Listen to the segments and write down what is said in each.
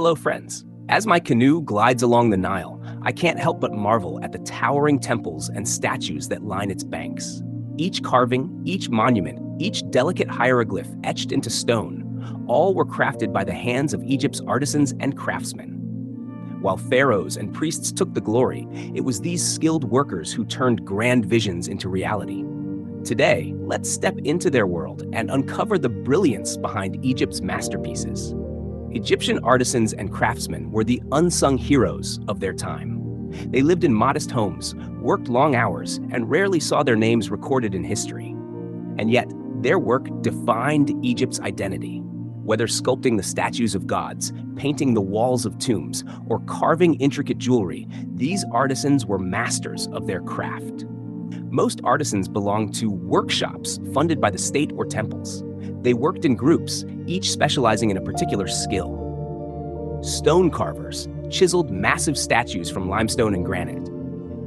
Hello, friends. As my canoe glides along the Nile, I can't help but marvel at the towering temples and statues that line its banks. Each carving, each monument, each delicate hieroglyph etched into stone, all were crafted by the hands of Egypt's artisans and craftsmen. While pharaohs and priests took the glory, it was these skilled workers who turned grand visions into reality. Today, let's step into their world and uncover the brilliance behind Egypt's masterpieces. Egyptian artisans and craftsmen were the unsung heroes of their time. They lived in modest homes, worked long hours, and rarely saw their names recorded in history. And yet, their work defined Egypt's identity. Whether sculpting the statues of gods, painting the walls of tombs, or carving intricate jewelry, these artisans were masters of their craft. Most artisans belonged to workshops funded by the state or temples. They worked in groups, each specializing in a particular skill. Stone carvers chiseled massive statues from limestone and granite.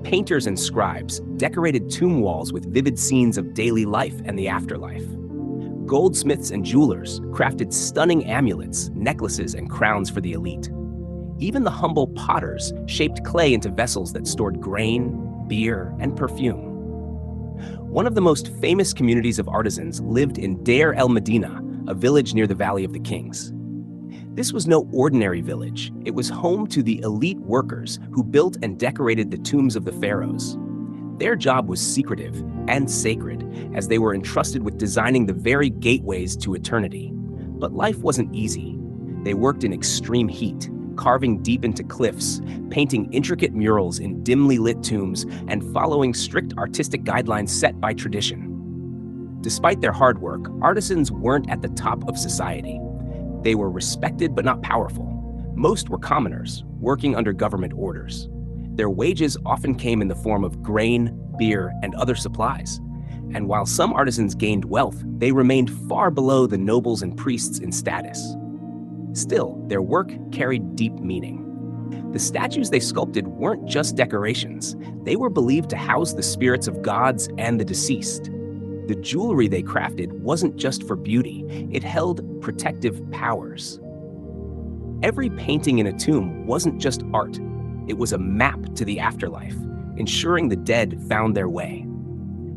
Painters and scribes decorated tomb walls with vivid scenes of daily life and the afterlife. Goldsmiths and jewelers crafted stunning amulets, necklaces, and crowns for the elite. Even the humble potters shaped clay into vessels that stored grain, beer, and perfume. One of the most famous communities of artisans lived in Deir el-Medina, a village near the Valley of the Kings. This was no ordinary village. It was home to the elite workers who built and decorated the tombs of the pharaohs. Their job was secretive and sacred, as they were entrusted with designing the very gateways to eternity. But life wasn't easy. They worked in extreme heat, carving deep into cliffs, painting intricate murals in dimly lit tombs, and following strict artistic guidelines set by tradition. Despite their hard work, artisans weren't at the top of society. They were respected but not powerful. Most were commoners, working under government orders. Their wages often came in the form of grain, beer, and other supplies. And while some artisans gained wealth, they remained far below the nobles and priests in status. Still, their work carried deep meaning. The statues they sculpted weren't just decorations. They were believed to house the spirits of gods and the deceased. The jewelry they crafted wasn't just for beauty. It held protective powers. Every painting in a tomb wasn't just art. It was a map to the afterlife, ensuring the dead found their way.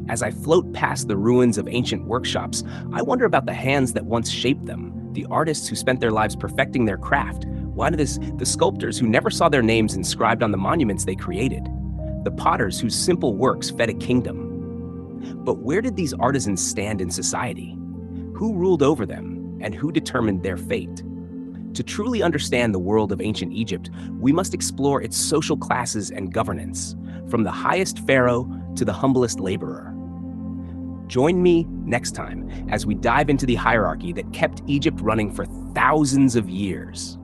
As I float past the ruins of ancient workshops, I wonder about the hands that once shaped them, the artists who spent their lives perfecting their craft, the sculptors who never saw their names inscribed on the monuments they created, the potters whose simple works fed a kingdom. But where did these artisans stand in society? Who ruled over them, and who determined their fate? To truly understand the world of ancient Egypt, we must explore its social classes and governance, from the highest pharaoh to the humblest laborer. Join me next time as we dive into the hierarchy that kept Egypt running for thousands of years.